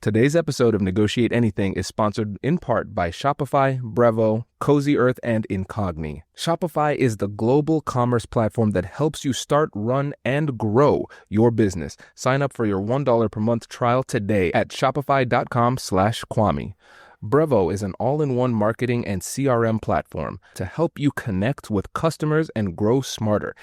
Today's episode of Negotiate Anything is sponsored in part by Shopify, Brevo, Cozy Earth, and Incogni. Shopify is the global commerce platform that helps you start, run, and grow your business. Sign up for your $1 per month trial today at shopify.com/Kwame. Brevo is an all-in-one marketing and CRM platform to help you connect with customers and grow smarter.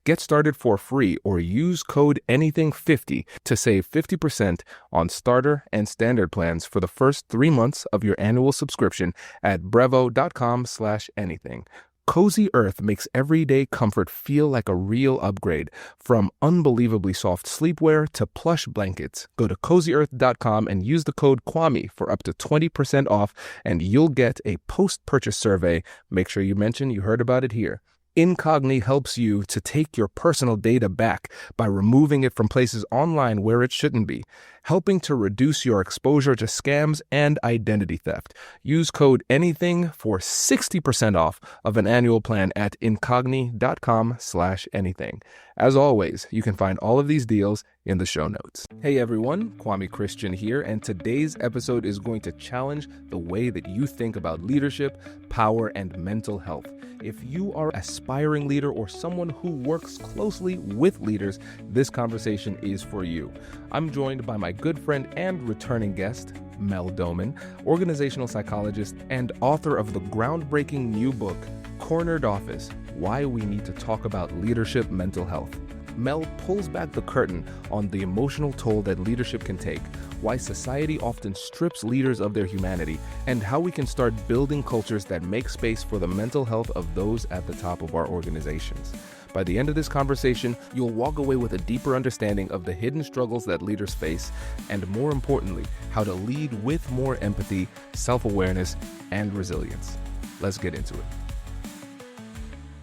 Get started for free or use code ANYTHING50 to save 50% on starter and standard plans for the first 3 months of your annual subscription at brevo.com/anything. Cozy Earth makes everyday comfort feel like a real upgrade. From unbelievably soft sleepwear to plush blankets, go to cozyearth.com and use the code Kwame for up to 20% off, and you'll get a post-purchase survey. Make sure you mention you heard about it here. Incogni helps you to take your personal data back by removing it from places online where it shouldn't be, helping to reduce your exposure to scams and identity theft. Use code ANYTHING for 60% off of an annual plan at incogni.com/anything. As always, you can find all of these deals in the show notes. Hey everyone, Kwame Christian here, and today's episode is going to challenge the way that you think about leadership, power, and mental health. If you are an aspiring leader or someone who works closely with leaders, this conversation is for you. I'm joined by my good friend and returning guest, Melissa Doman, organizational psychologist and author of the groundbreaking new book, Cornered Office: Why We Need to Talk About Leadership Mental Health. Mel pulls back the curtain on the emotional toll that leadership can take, why society often strips leaders of their humanity, and how we can start building cultures that make space for the mental health of those at the top of our organizations. By the end of this conversation, you'll walk away with a deeper understanding of the hidden struggles that leaders face, and more importantly, how to lead with more empathy, self-awareness, and resilience. Let's get into it.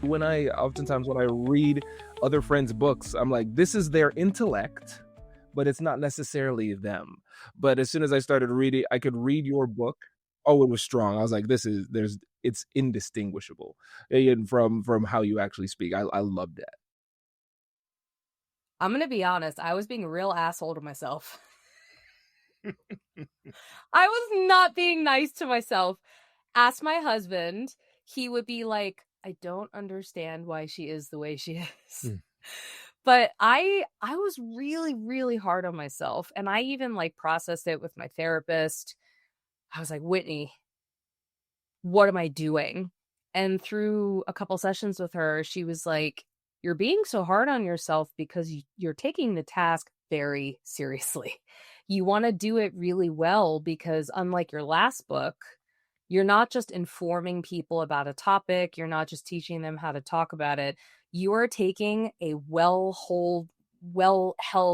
When I read other friends' books, I'm like, this is their intellect, but it's not necessarily them. But as soon as I started reading, I could read your book. Oh, it was strong. I was like, it's indistinguishable and from how you actually speak. I love that. I'm going to be honest. I was being a real asshole to myself. I was not being nice to myself. Ask my husband. He would be like, I don't understand why she is the way she is. But I was really, really hard on myself. And I even processed it with my therapist. I was like, Whitney, what am I doing? And through a couple sessions with her, she was like, you're being so hard on yourself because you're taking the task very seriously. You want to do it really well because unlike your last book, you're not just informing people about a topic. You're not just teaching them how to talk about it. You are taking a well-held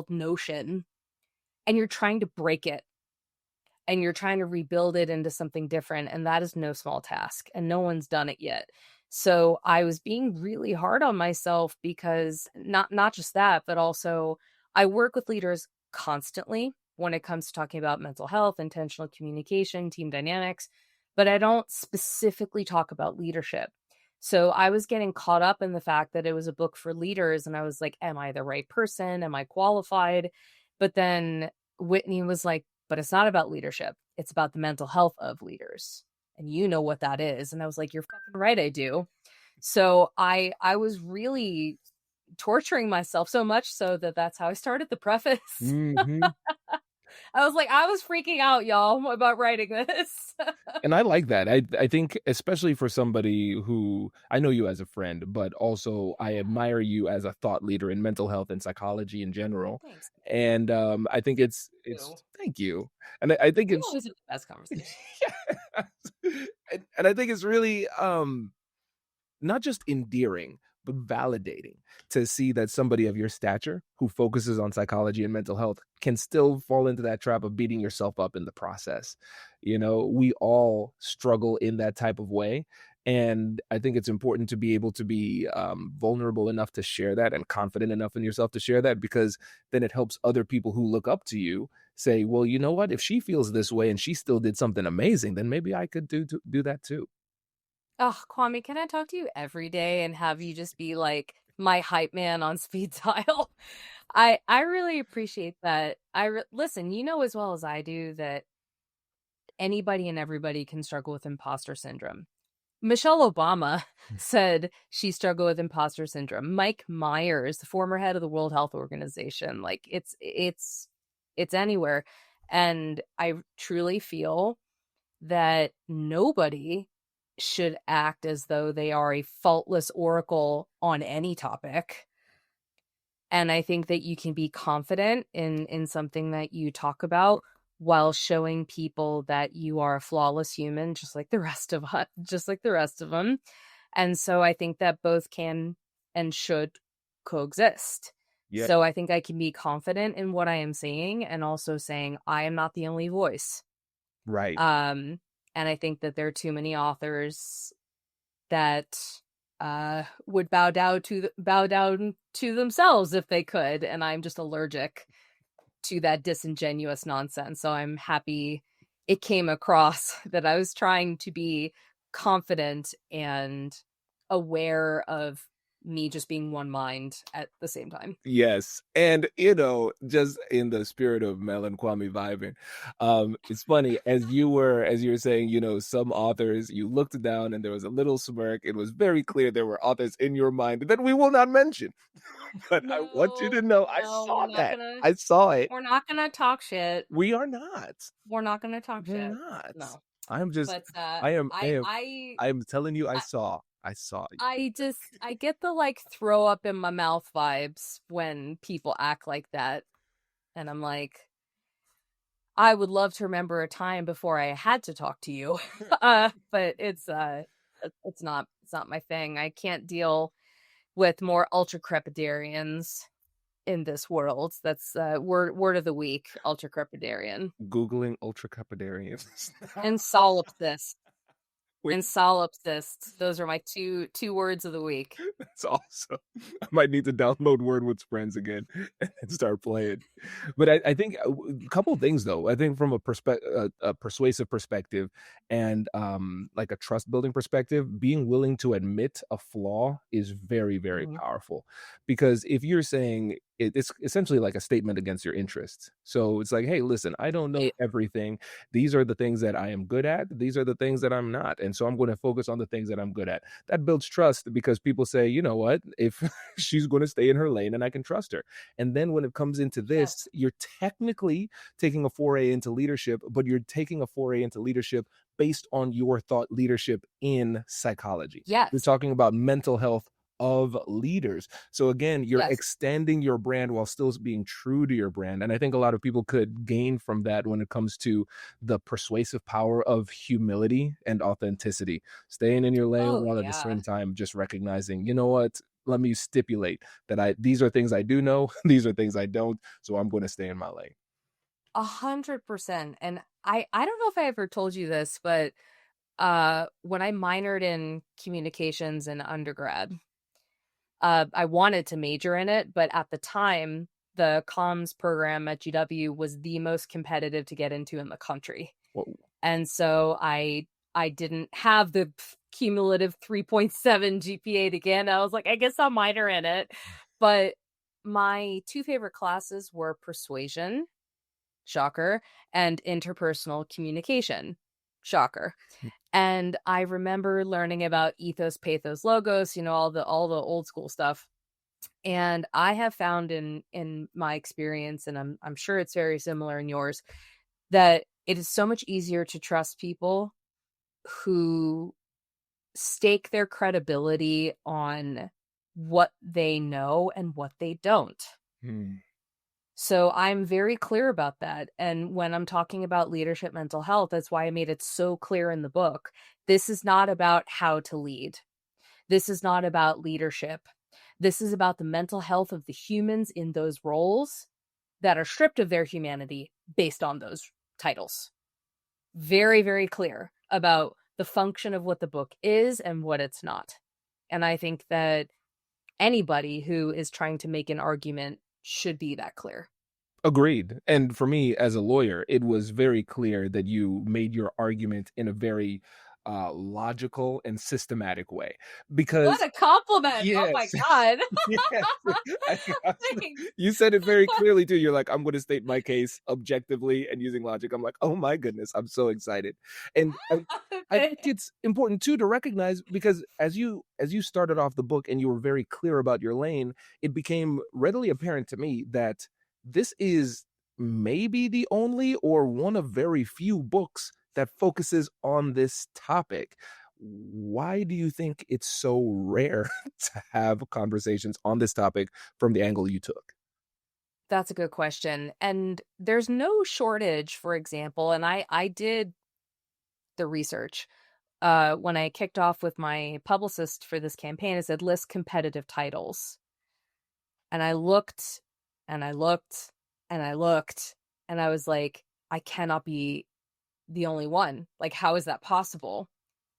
notion and you're trying to break it and you're trying to rebuild it into something different. And that is no small task and no one's done it yet. So I was being really hard on myself because not just that, but also I work with leaders constantly when it comes to talking about mental health, intentional communication, team dynamics, but I don't specifically talk about leadership. So I was getting caught up in the fact that it was a book for leaders. And I was like, am I the right person? Am I qualified? But then Whitney was like, but it's not about leadership. It's about the mental health of leaders. And you know what that is. And I was like, you're fucking right, I do. So I was really torturing myself so much so that's how I started the preface. Mm-hmm. I was like, I was freaking out, y'all, about writing this. And I like that. I think especially for somebody who, I know you as a friend, but also I admire you as a thought leader in mental health and psychology in general. Thanks. And I think it's thank you. And I think it's always the best conversation. and I think it's really not just endearing, but validating to see that somebody of your stature who focuses on psychology and mental health can still fall into that trap of beating yourself up in the process. You know, we all struggle in that type of way. And I think it's important to be able to be vulnerable enough to share that and confident enough in yourself to share that, because then it helps other people who look up to you say, well, you know what, if she feels this way and she still did something amazing, then maybe I could do that too. Oh, Kwame, can I talk to you every day and have you just be like, my hype man on speed dial. I really appreciate that. Listen, you know as well as I do that anybody and everybody can struggle with imposter syndrome. Michelle Obama said she struggled with imposter syndrome. Mike Myers, the former head of the World Health Organization, like it's anywhere. And I truly feel that nobody should act as though they are a faultless oracle on any topic. And I think that you can be confident in something that you talk about while showing people that you are a flawless human, just like the rest of us, just like the rest of them. And so I think that both can and should coexist. Yeah, So I think I can be confident in what I am saying and also saying I am not the only voice. right. And I think that there are too many authors that would bow down to themselves if they could, and I'm just allergic to that disingenuous nonsense. So I'm happy it came across that I was trying to be confident and aware of me just being one mind at the same time. Yes. And, just in the spirit of Mel and Kwame vibing, it's funny, as you were saying, some authors, you looked down and there was a little smirk. It was very clear there were authors in your mind that we will not mention. But I want you to No, know, I no, saw that. I saw it. we're not gonna talk shit. We are not. We're not gonna talk We're shit. not. No. I'm just, But I am telling you, I I saw. I saw. I get the like throw up in my mouth vibes when people act like that. And I'm like, I would love to remember a time before I had to talk to you. But it's not my thing. I can't deal with more ultra crepidarians in this world. That's word of the week, ultra crepidarian. Googling ultra capidarians. And solipsist. Wait, And solipsist. Those are my two words of the week. that's awesome. I might need to download Word with Friends again and start playing. But I think a couple of things though. I think from a persuasive perspective and like a trust building perspective, being willing to admit a flaw is very, very Mhm. powerful. Because if you're saying it's essentially like a statement against your interests. So it's like, hey, listen, I don't know Yeah. everything. These are the things that I am good at. These are the things that I'm not. And so I'm going to focus on the things that I'm good at. That builds trust because people say, you know what, if she's going to stay in her lane and I can trust her. And then when it comes into this, Yes. you're technically taking a foray into leadership, but you're taking a foray into leadership based on your thought leadership in psychology. You're Yes. talking about mental health of leaders. So again, you're Yes. extending your brand while still being true to your brand. And I think a lot of people could gain from that when it comes to the persuasive power of humility and authenticity. Staying in your lane Oh while at the yeah. same time just recognizing, you know what? Let me stipulate that these are things I do know, these are things I don't, so I'm going to stay in my lane. 100%. And I don't know if I ever told you this, but when I minored in communications in undergrad, I wanted to major in it, but at the time, the comms program at GW was the most competitive to get into in the country. Whoa. And so I didn't have the cumulative 3.7 GPA to get. I was like, I guess I'll minor in it. But my two favorite classes were persuasion, shocker, and interpersonal communication, shocker. And I remember learning about ethos, pathos, logos, all the old school stuff. And I have found in my experience, and I'm sure it's very similar in yours, that it is so much easier to trust people who stake their credibility on what they know and what they don't. Hmm. So I'm very clear about that. And when I'm talking about leadership mental health, that's why I made it so clear in the book. This is not about how to lead. This is not about leadership. This is about the mental health of the humans in those roles that are stripped of their humanity based on those titles. Very, very clear about the function of what the book is and what it's not. And I think that anybody who is trying to make an argument should be that clear. Agreed. And for me as a lawyer, it was very clear that you made your argument in a very logical and systematic way. Because What a compliment. Oh my yes, God. yes, Thanks. you said it very clearly too. You're like, I'm going to state my case objectively and using logic. I'm like, oh my goodness, I'm so excited. And I think it's important too to recognize, because as you started off the book and you were very clear about your lane, it became readily apparent to me that this is maybe the only or one of very few books that focuses on this topic. Why do you think it's so rare to have conversations on this topic from the angle you took? That's a good question. And there's no shortage, for example, and I did the research. When I kicked off with my publicist for this campaign, it said list competitive titles. And I looked and I looked and I looked and I was like, I cannot be the only one. Like, how is that possible?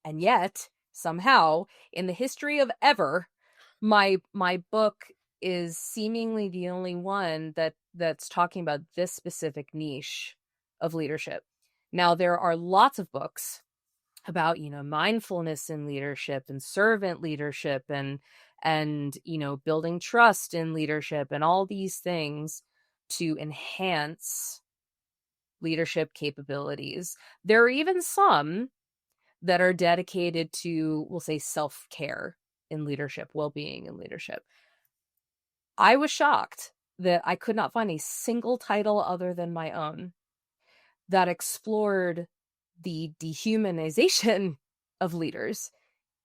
And yet, somehow, in the history of ever, my book is seemingly the only one that's talking about this specific niche of leadership. Now, there are lots of books about, mindfulness in leadership and servant leadership and building trust in leadership and all these things to enhance leadership capabilities. There are even some that are dedicated to, we'll say, self-care in leadership, well-being in leadership. I was shocked that I could not find a single title other than my own that explored the dehumanization of leaders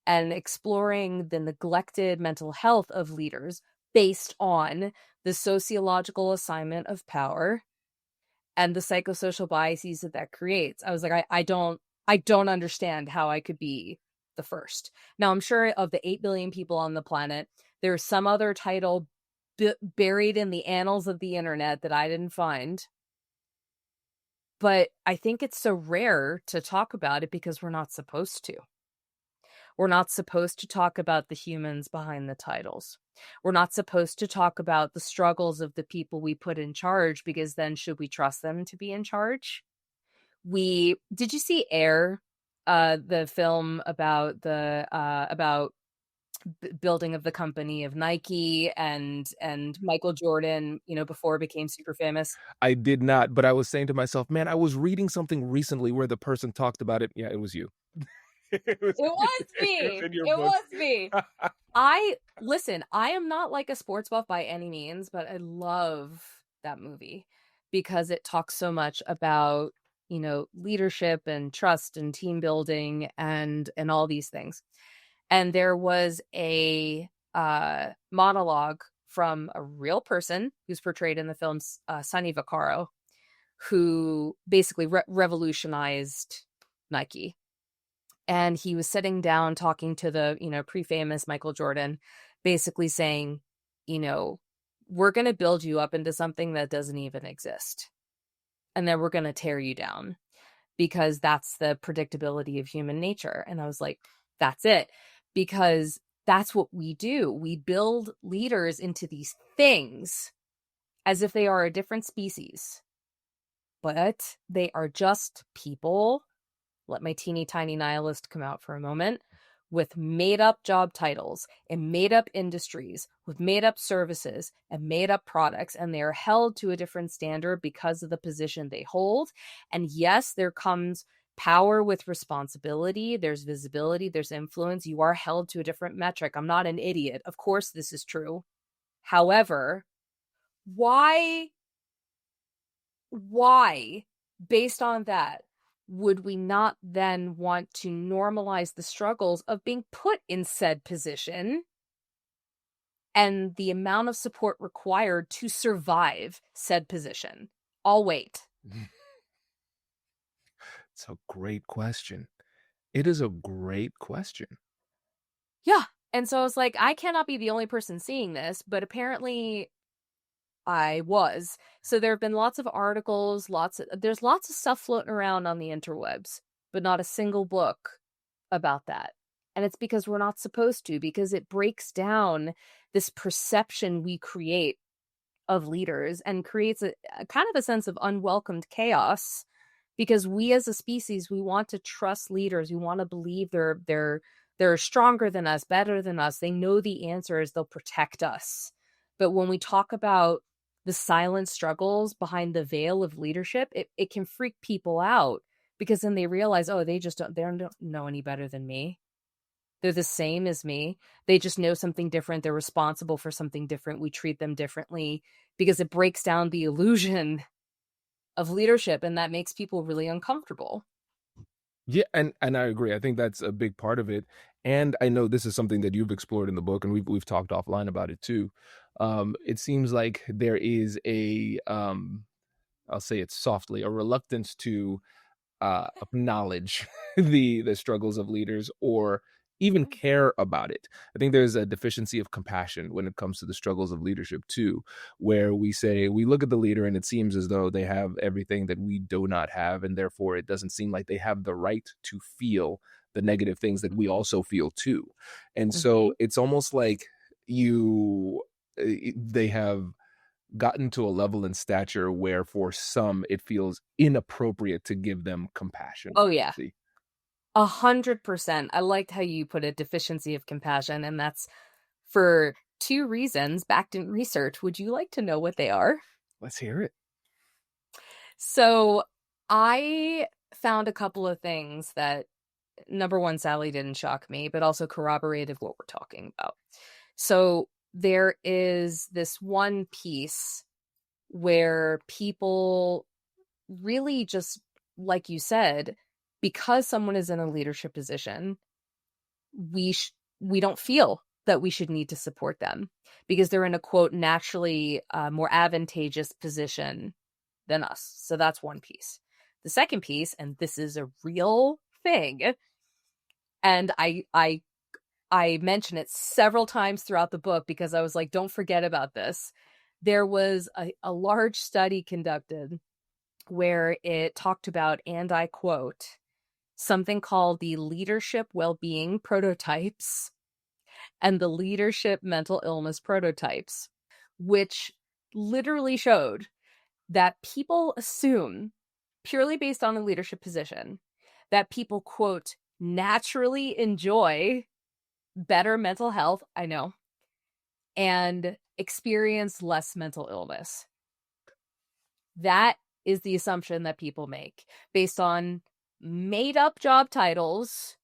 and exploring the neglected mental health of leaders based on the sociological assignment of power and the psychosocial biases that creates. I was like, I don't understand how I could be the first. Now, I'm sure of the 8 billion people on the planet, there's some other title buried in the annals of the internet that I didn't find. But I think it's so rare to talk about it because we're not supposed to. We're not supposed to talk about the humans behind the titles. We're not supposed to talk about the struggles of the people we put in charge, because then should we trust them to be in charge? Did you see Air, the film about the building of the company of Nike and Michael Jordan, before it became super famous? I did not, but I was saying to myself, man, I was reading something recently where the person talked about it. Yeah, it was you. It was, It was it was me. in your It book. was me. Listen, I am not like a sports buff by any means, but I love that movie because it talks so much about, leadership and trust and team building and all these things. And there was a monologue from a real person who's portrayed in the film, Sonny Vaccaro, who basically revolutionized Nike. And he was sitting down talking to the, pre-famous Michael Jordan, basically saying, we're going to build you up into something that doesn't even exist. And then we're going to tear you down, because that's the predictability of human nature. And I was like, that's it. Because that's what we do. We build leaders into these things as if they are a different species, but they are just people. Let my teeny tiny nihilist come out for a moment. With made up job titles and made up industries, with made up services and made up products, and they are held to a different standard because of the position they hold. And yes, there comes power with responsibility. There's visibility, there's influence. You are held to a different metric. I'm not an idiot. Of course, this is true. However, why, based on that, would we not then want to normalize the struggles of being put in said position and the amount of support required to survive said position? I'll wait. It's a great question. It is a great question. Yeah. And so I was like, I cannot be the only person seeing this, but apparently I was. So there have been lots of articles, there's lots of stuff floating around on the interwebs, but not a single book about that. And it's because we're not supposed to, because it breaks down this perception we create of leaders and creates a kind of a sense of unwelcomed chaos, because we as a species, we want to trust leaders. We want to believe they're stronger than us, better than us. They know the answers. They'll protect us. But when we talk about the silent struggles behind the veil of leadership, it can freak people out, because then they realize, oh, they don't know any better than me. They're the same as me. They just know something different. They're responsible for something different. We treat them differently, because it breaks down the illusion of leadership, and that makes people really uncomfortable. Yeah, and I agree. I think that's a big part of it. And I know this is something that you've explored in the book, and we've talked offline about it too. It seems like there is I'll say it softly, a reluctance to acknowledge the struggles of leaders, or even care about it. I think there's a deficiency of compassion when it comes to the struggles of leadership too, where we look at the leader and it seems as though they have everything that we do not have, and therefore it doesn't seem like they have the right to feel the negative things that we also feel too. And Mhm. so it's almost like you they have gotten to a level in stature where for some it feels inappropriate to give them compassion Oh, or yeah. empathy. 100%. I liked how you put it, deficiency of compassion, and that's for 2 reasons backed in research. Would you like to know what they are? Let's hear it. So, I found a couple of things that, number 1, sadly didn't shock me, but also corroborated what we're talking about. So, there is this one piece where people really just, like you said, because someone is in a leadership position, we we don't feel that we should need to support them, because they're in a quote naturally more advantageous position than us. So that's one piece. The second piece, and this is a real thing, and I mention it several times throughout the book because I was like, don't forget about this. There was a large study conducted where it talked about, and I quote, something called the leadership well-being prototypes and the leadership mental illness prototypes, which literally showed that people assume, purely based on a leadership position, that people, quote, naturally enjoy better mental health, I know, and experience less mental illness. That is the assumption that people make based on made up job titles,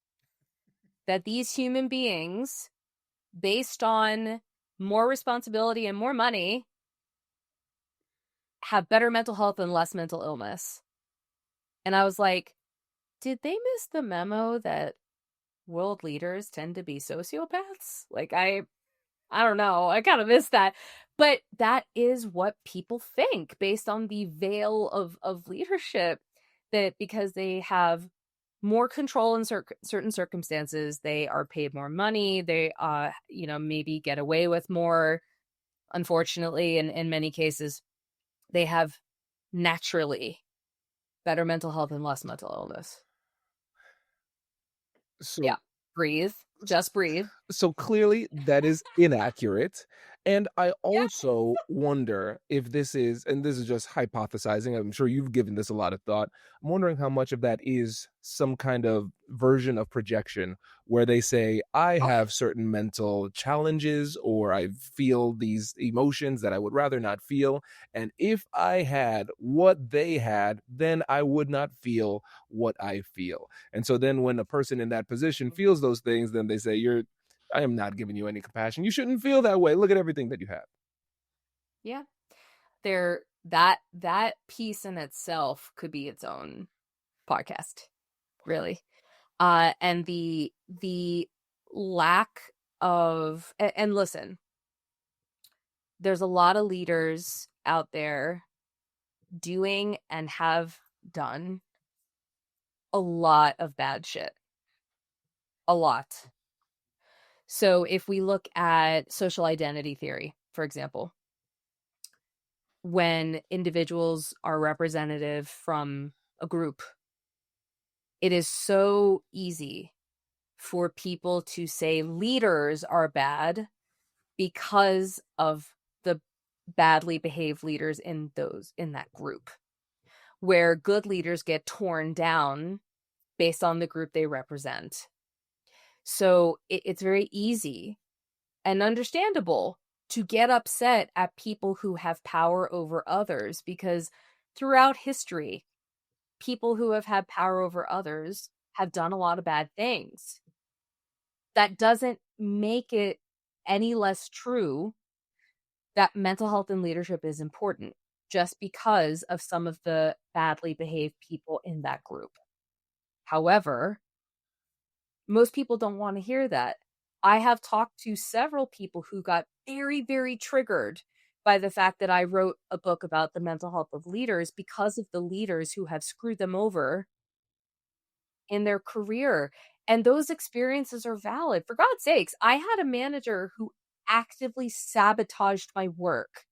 that these human beings, based on more responsibility and more money, have better mental health and less mental illness. And I was like, did they miss the memo that world leaders tend to be sociopaths? Like, I don't know. I kind of missed that. But that is what people think based on the veil of leadership, that because they have more control in certain circumstances, they are paid more money, they maybe get away with more. Unfortunately, in many cases, they have naturally better mental health and less mental illness. Yeah. So Breathe. Just breathe. so clearly that is inaccurate. And I Yeah. also wonder if this is, and this is just hypothesizing, I'm sure you've given this a lot of thought. I'm wondering how much of that is some kind of version of projection where they say, I Oh, have certain mental challenges, or I feel these emotions that I would rather not feel. And if I had what they had, then I would not feel what I feel. And so then when a person in that position feels those things, then they say, I am not giving you any compassion. You shouldn't feel that way. Look at everything that you have. yeah. There, that piece in itself could be its own podcast, really. And the lack of, and listen, there's a lot of leaders out there doing and have done a lot of bad shit. A lot. So if we look at social identity theory, for example, when individuals are representative from a group, it is so easy for people to say leaders are bad because of the badly behaved leaders in that group. where good leaders get torn down based on the group they represent. So it's very easy and understandable to get upset at people who have power over others, because throughout history, people who have had power over others have done a lot of bad things. That doesn't make it any less true that mental health and leadership is important just because of some of the badly behaved people in that group. However, most people don't want to hear that. I have talked to several people who got very, very triggered by the fact that I wrote a book about the mental health of leaders because of the leaders who have screwed them over in their career. And those experiences are valid. For God's sakes, I had a manager who actively sabotaged my work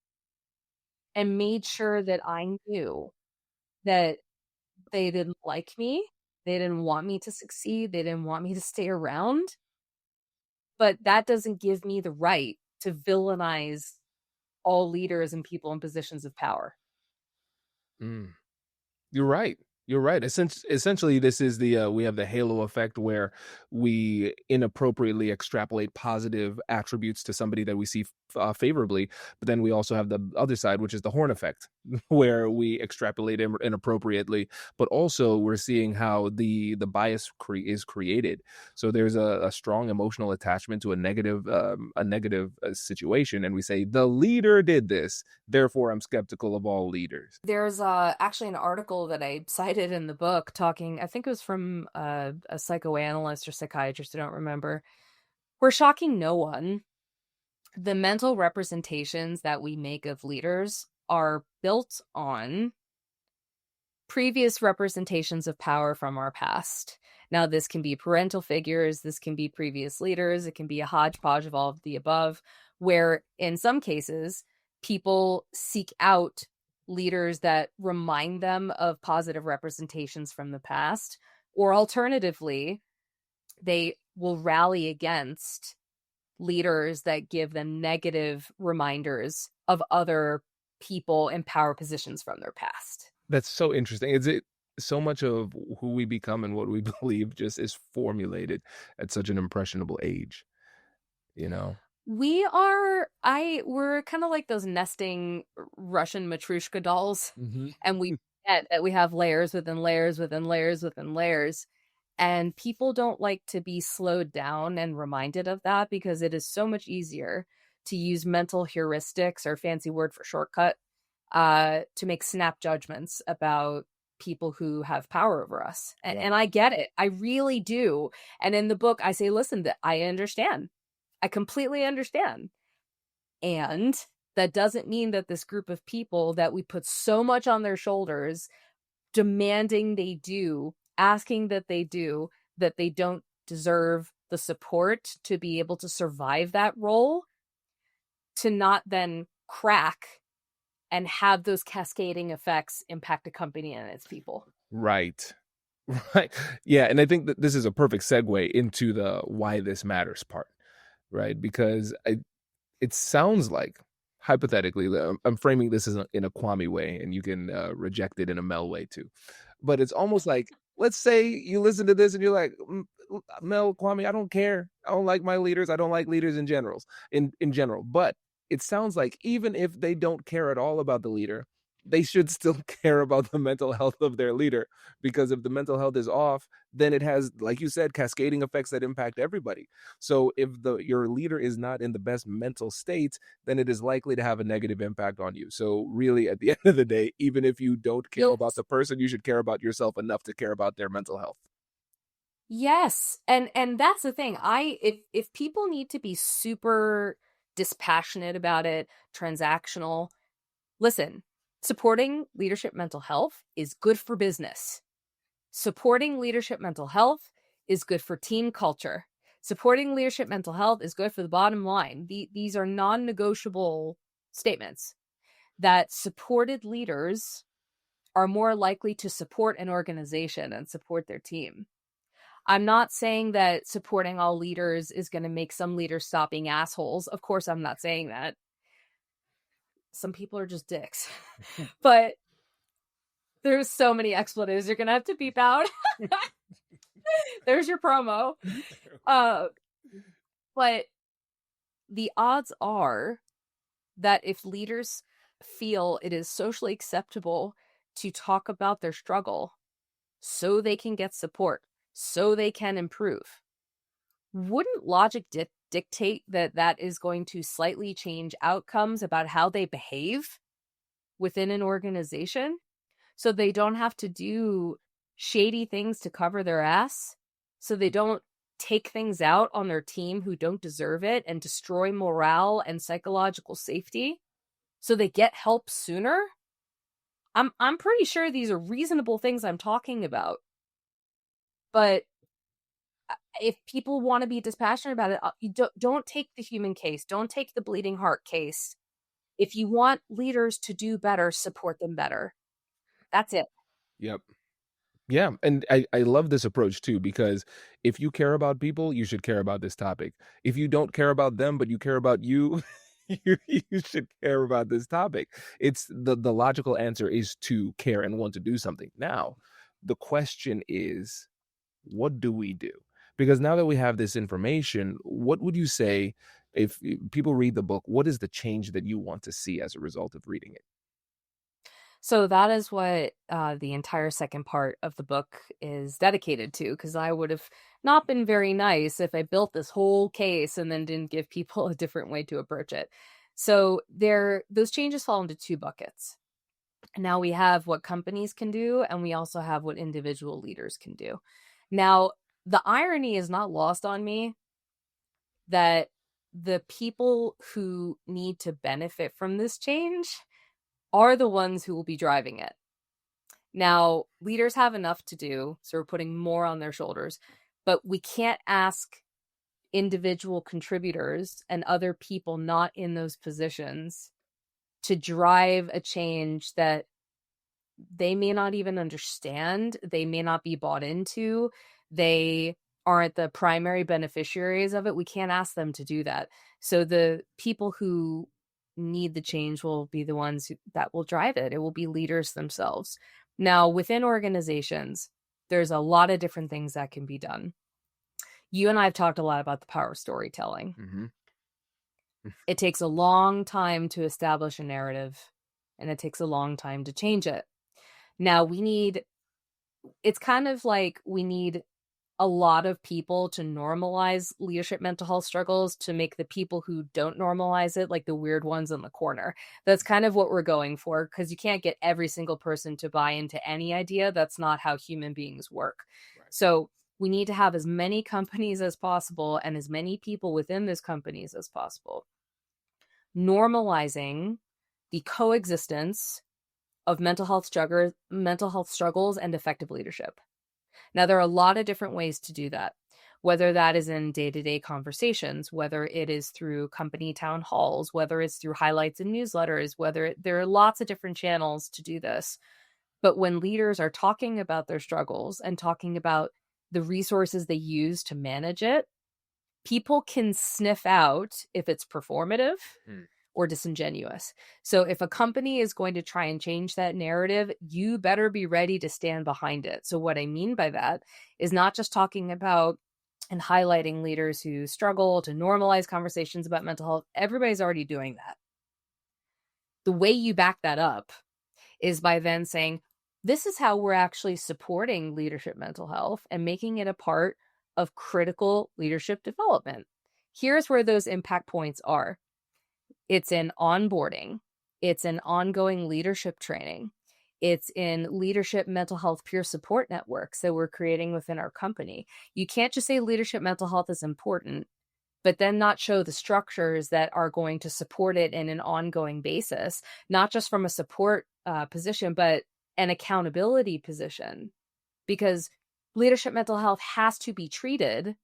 and made sure that I knew that they didn't like me. They didn't want me to succeed. They didn't want me to stay around. But that doesn't give me the right to villainize all leaders and people in positions of power. Mm. You're right. You're right. Essentially, this is the we have the halo effect where we inappropriately extrapolate positive attributes to somebody that we see favorably, but then we also have the other side, which is the horn effect, where we extrapolate inappropriately, but also we're seeing how the bias is created. So there's a strong emotional attachment to a negative situation, and we say the leader did this, therefore I'm skeptical of all leaders. There's actually an article that I cited in the book talking, I think it was from a psychoanalyst or psychiatrist, I don't remember. We're shocking no one. The mental representations that we make of leaders are built on previous representations of power from our past. Now, this can be parental figures, this can be previous leaders, it can be a hodgepodge of all of the above, where in some cases, people seek out leaders that remind them of positive representations from the past, or alternatively, they will rally against leaders that give them negative reminders of other people in power positions from their past. That's so interesting. Is it so much of who we become and what we believe just is formulated at such an impressionable age, you know? We're kind of like those nesting Russian Matryoshka dolls, Mm-hmm. and we forget that we have layers within layers within layers within layers. And people don't like to be slowed down and reminded of that, because it is so much easier to use mental heuristics, or fancy word for shortcut, to make snap judgments about people who have power over us. And I get it. I really do. And in the book, I say, listen, that I understand. I completely understand. And that doesn't mean that this group of people that we put so much on their shoulders, demanding they do, asking that they do, that they don't deserve the support to be able to survive that role, to not then crack and have those cascading effects impact a company and its people. Right. Right. Yeah. And I think that this is a perfect segue into the why this matters part, right? Because it sounds like, hypothetically, I'm framing this as in a Kwame way, and you can reject it in a Mel way too. But it's almost like, let's say you listen to this and you're like, Mel, Kwame, I don't care. I don't like my leaders. I don't like leaders in general. But it sounds like even if they don't care at all about the leader, they should still care about the mental health of their leader, because if the mental health is off, then it has, like you said, cascading effects that impact everybody. So if your leader is not in the best mental state, then it is likely to have a negative impact on you. So really, at the end of the day, even if you don't care about the person, you should care about yourself enough to care about their mental health. Yes. And that's the thing. If people need to be super dispassionate about it, transactional, listen, supporting leadership mental health is good for business. Supporting leadership mental health is good for team culture. Supporting leadership mental health is good for the bottom line. These are non-negotiable statements, that supported leaders are more likely to support an organization and support their team. I'm not saying that supporting all leaders is going to make some leaders stop being assholes. Of course, I'm not saying that. Some people are just dicks. But There's so many expletives you're gonna have to beep out. There's your promo. But the odds are that if leaders feel it is socially acceptable to talk about their struggle so they can get support, so they can improve, wouldn't logic dictate that that is going to slightly change outcomes about how they behave within an organization? So they don't have to do shady things to cover their ass, so they don't take things out on their team who don't deserve it and destroy morale and psychological safety, so they get help sooner. I'm pretty sure these are reasonable things I'm talking about. But if people want to be dispassionate about it, you don't take the human case. Don't take the bleeding heart case. If you want leaders to do better, support them better. That's it. Yep. Yeah. And I love this approach too, because if you care about people, you should care about this topic. If you don't care about them, but you care about you, you should care about this topic. It's the logical answer is to care and want to do something. Now, the question is, what do we do? Because now that we have this information, what would you say if people read the book? What is the change that you want to see as a result of reading it? So that is what the entire second part of the book is dedicated to, because I would have not been very nice if I built this whole case and then didn't give people a different way to approach it. So those changes fall into two buckets. Now we have what companies can do, and we also have what individual leaders can do. Now, the irony is not lost on me that the people who need to benefit from this change are the ones who will be driving it. Now, leaders have enough to do, so we're putting more on their shoulders, but we can't ask individual contributors and other people not in those positions to drive a change that they may not even understand, they may not be bought into, they aren't the primary beneficiaries of it. We can't ask them to do that. So the people who need the change will be the ones that will drive it. It will be leaders themselves. Now, within organizations, there's a lot of different things that can be done. You and I have talked a lot about the power of storytelling. Mm-hmm. It takes a long time to establish a narrative, and it takes a long time to change it. Now, it's kind of like we need a lot of people to normalize leadership mental health struggles to make the people who don't normalize it like the weird ones in the corner. That's kind of what we're going for, because you can't get every single person to buy into any idea. That's not how human beings work. Right. So we need to have as many companies as possible and as many people within those companies as possible normalizing the coexistence of mental health struggles and effective leadership. Now, there are a lot of different ways to do that, whether that is in day-to-day conversations, whether it is through company town halls, whether it's through highlights and newsletters, there are lots of different channels to do this. But when leaders are talking about their struggles and talking about the resources they use to manage it, people can sniff out if it's performative or disingenuous. So if a company is going to try and change that narrative, you better be ready to stand behind it. So what I mean by that is not just talking about and highlighting leaders who struggle to normalize conversations about mental health. Everybody's already doing that. The way you back that up is by then saying, this is how we're actually supporting leadership mental health and making it a part of critical leadership development. Here's where those impact points are. It's in onboarding. It's in ongoing leadership training. It's in leadership mental health peer support networks that we're creating within our company. You can't just say leadership mental health is important, but then not show the structures that are going to support it in an ongoing basis, not just from a support position, but an accountability position. Because leadership mental health has to be treated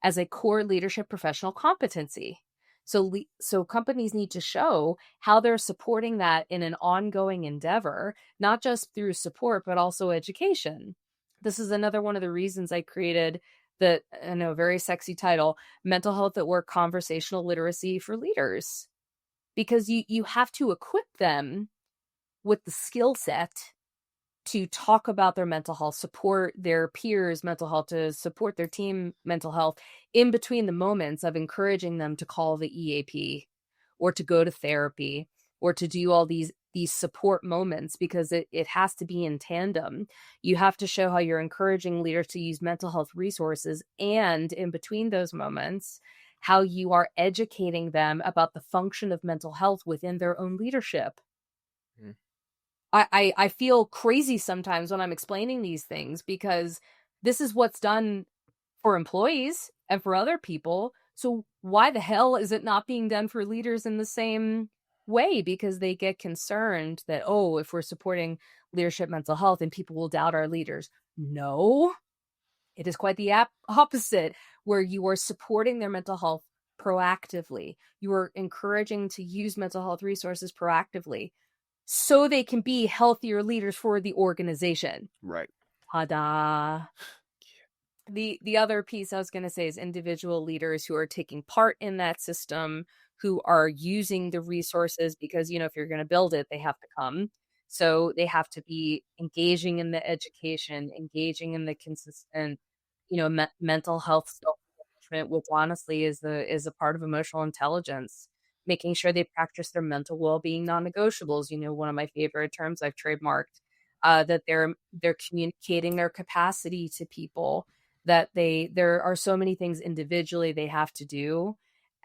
as a core leadership professional competency. So companies need to show how they're supporting that in an ongoing endeavor, not just through support, but also education. This is another one of the reasons I created very sexy title, Mental Health at Work Conversational Literacy for Leaders. Because you have to equip them with the skill set to talk about their mental health, support their peers' mental health, to support their team mental health in between the moments of encouraging them to call the EAP or to go to therapy or to do all these support moments, because it has to be in tandem. You have to show how you're encouraging leaders to use mental health resources, and in between those moments, how you are educating them about the function of mental health within their own leadership. Mm. I feel crazy sometimes when I'm explaining these things, because this is what's done for employees and for other people. So why the hell is it not being done for leaders in the same way? Because they get concerned that, oh, if we're supporting leadership mental health, and people will doubt our leaders. No, it is quite the opposite, where you are supporting their mental health proactively. You are encouraging to use mental health resources proactively, so they can be healthier leaders for the organization. Right. Ta-da. The other piece I was going to say is individual leaders who are taking part in that system, who are using the resources, because, if you're going to build it, they have to come. So they have to be engaging in the education, engaging in the consistent, mental health self-management, which honestly is a part of emotional intelligence, making sure they practice their mental well-being non-negotiables. One of my favorite terms I've trademarked, that they're communicating their capacity to people, that there are so many things individually they have to do,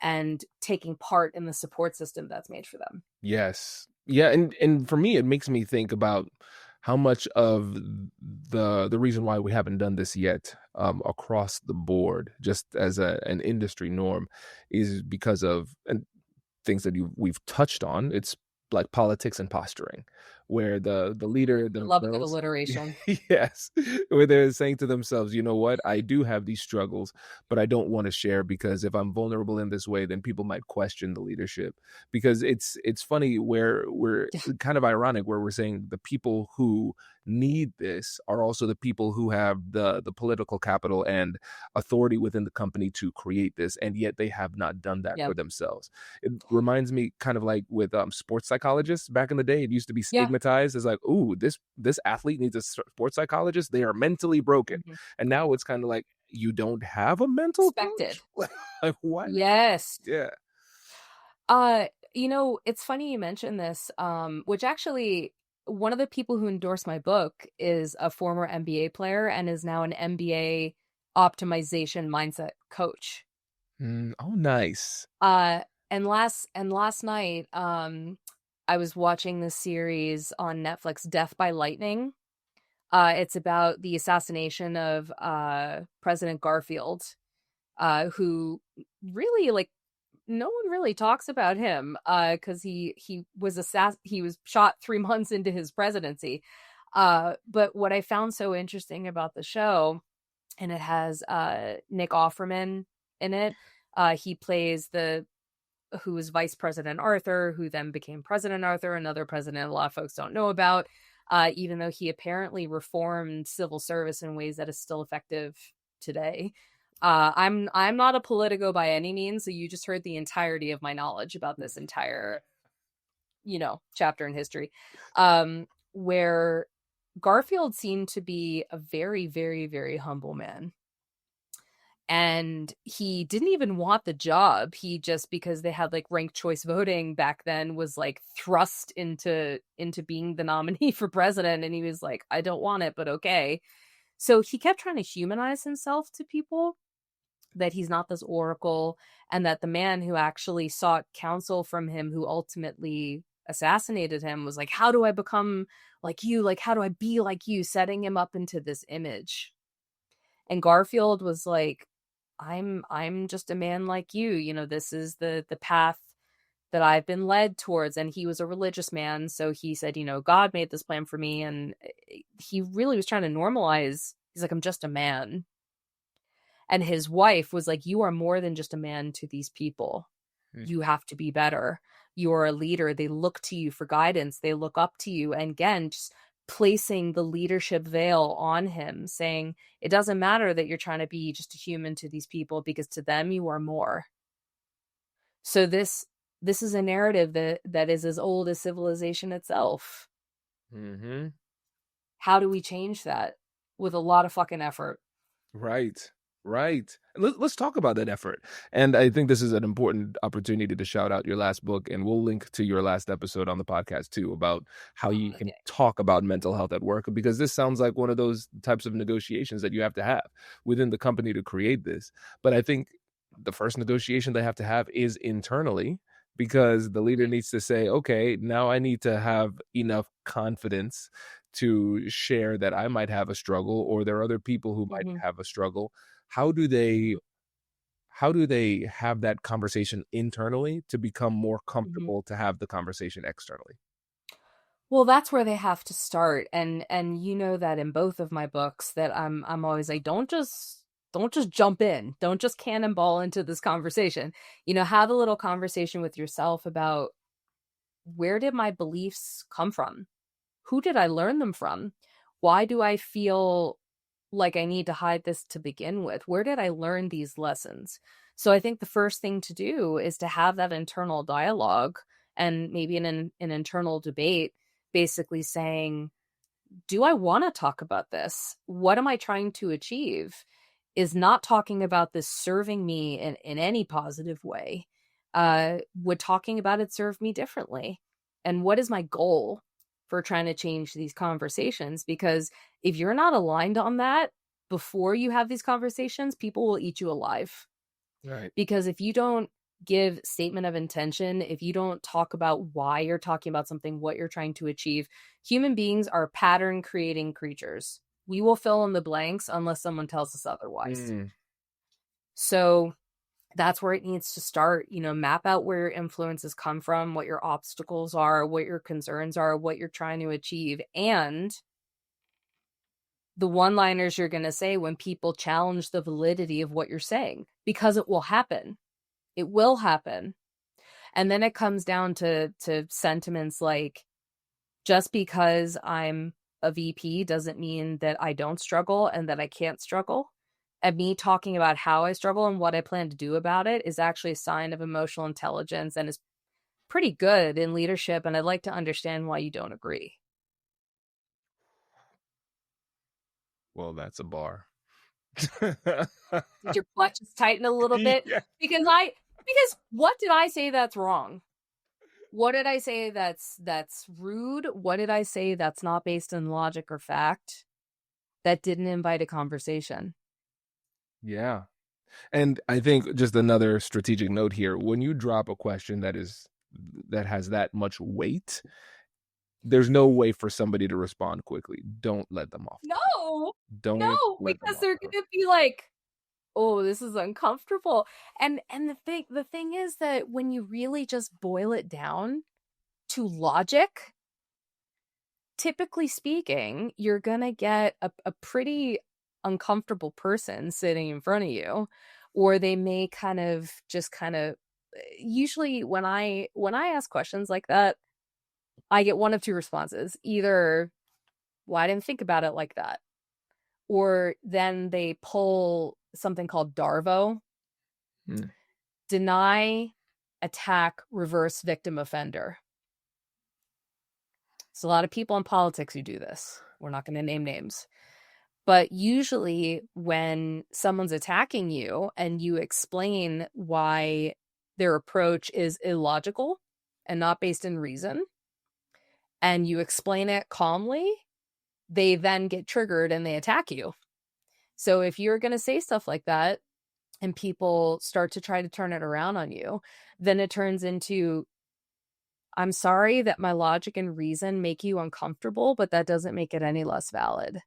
and taking part in the support system that's made for them. Yes. Yeah, and for me, it makes me think about how much of the reason why we haven't done this yet, across the board, just as an industry norm, is because of, and things that we've touched on. It's like politics and posturing, where the leader I love a good themselves, alliteration. yes, where they're saying to themselves, you know what, I do have these struggles, but I don't want to share, because if I'm vulnerable in this way, then people might question the leadership. Because it's funny where we're Yeah. kind of ironic, where we're saying the people who need this are also the people who have the political capital and authority within the company to create this, and yet they have not done that Yeah. for themselves. It reminds me kind of like with sports psychologists back in the day. It used to be Yeah. stigmatized as like, "Ooh, this athlete needs a sports psychologist. They are mentally broken." Mhm. And now it's kind of like, you don't have a mental Expected. coach? Like what? Yes. Yeah. Uh, it's funny you mentioned this, which actually, one of the people who endorsed my book is a former NBA player and is now an NBA optimization mindset coach. Oh, nice. Uh, and last night, I was watching this series on Netflix, Death by Lightning. It's about the assassination of President Garfield, who really, like, no one really talks about him, because he was shot 3 months into his presidency. But what I found so interesting about the show, and it has Nick Offerman in it. He plays the who was Vice President Arthur, who then became President Arthur, another president a lot of folks don't know about, even though he apparently reformed civil service in ways that is still effective today. I'm not a politico by any means, so you just heard the entirety of my knowledge about this entire, chapter in history, where Garfield seemed to be a very, very, very humble man. And he didn't even want the job. He just, because they had like ranked choice voting back then, was like thrust into being the nominee for president, and he was like, I don't want it, but okay. So he kept trying to humanize himself to people, that he's not this oracle, and that the man who actually sought counsel from him, who ultimately assassinated him, was like, how do I become like you? Like, how do I be like you? Setting him up into this image. And Garfield was like, I'm just a man like you. This is the path that I've been led towards. And he was a religious man, so he said, God made this plan for me, and he really was trying to normalize. He's like, I'm just a man. And his wife was like, you are more than just a man to these people. Mm. You have to be better. You are a leader. They look to you for guidance. They look up to you. And again, just placing the leadership veil on him, saying, it doesn't matter that you're trying to be just a human to these people, because to them you are more. So this is a narrative that is as old as civilization itself. Mm-hmm. How do we change that? With a lot of fucking effort. Right. Right. Let's talk about that effort. And I think this is an important opportunity to shout out your last book. And we'll link to your last episode on the podcast too, about how you can talk about mental health at work, because this sounds like one of those types of negotiations that you have to have within the company to create this. But I think the first negotiation they have to have is internally, because the leader needs to say, okay, now I need to have enough confidence to share that I might have a struggle, or there are other people who might have a struggle. How do they have that conversation internally to become more comfortable to have the conversation externally? Well, that's where they have to start. And you know that in both of my books that I'm always like, don't just jump in. Don't just cannonball into this conversation. Have a little conversation with yourself about, where did my beliefs come from? Who did I learn them from? Why do I feel like I need to hide this to begin with? Where did I learn these lessons? So I think the first thing to do is to have that internal dialogue, and maybe an internal debate, basically saying, do I want to talk about this? What am I trying to achieve? Is not talking about this serving me in any positive way? Would talking about it serve me differently? And what is my goal for trying to change these conversations? Because if you're not aligned on that before you have these conversations, people will eat you alive. Right. Because if you don't give statement of intention, if you don't talk about why you're talking about something, what you're trying to achieve, human beings are pattern creating creatures. We will fill in the blanks unless someone tells us otherwise. So that's where it needs to start. Map out where your influences come from, what your obstacles are, what your concerns are, what you're trying to achieve, and the one-liners you're going to say when people challenge the validity of what you're saying, because it will happen. It will happen. And then it comes down to sentiments like, just because I'm a VP doesn't mean that I don't struggle and that I can't struggle. And me talking about how I struggle and what I plan to do about it is actually a sign of emotional intelligence, and is pretty good in leadership. And I'd like to understand why you don't agree. Well, that's a bar. Did your butt just tighten a little bit? Yeah. Because what did I say that's wrong? What did I say that's rude? What did I say that's not based in logic or fact, that didn't invite a conversation? Yeah. And I think just another strategic note here, when you drop a question that has that much weight, there's no way for somebody to respond quickly. Don't let them off. No, because they're going to be like, oh, this is uncomfortable. And the thing is that when you really just boil it down to logic, typically speaking, you're going to get a pretty uncomfortable person sitting in front of you, or they may usually when I ask questions like that, I get one of two responses. Either, well, I didn't think about it like that, or then they pull something called DARVO. Deny, attack, reverse, victim, offender. There's a lot of people in politics who do this. We're not going to name names. But usually when someone's attacking you and you explain why their approach is illogical and not based in reason, and you explain it calmly, they then get triggered and they attack you. So if you're going to say stuff like that and people start to try to turn it around on you, then it turns into, I'm sorry that my logic and reason make you uncomfortable, but that doesn't make it any less valid.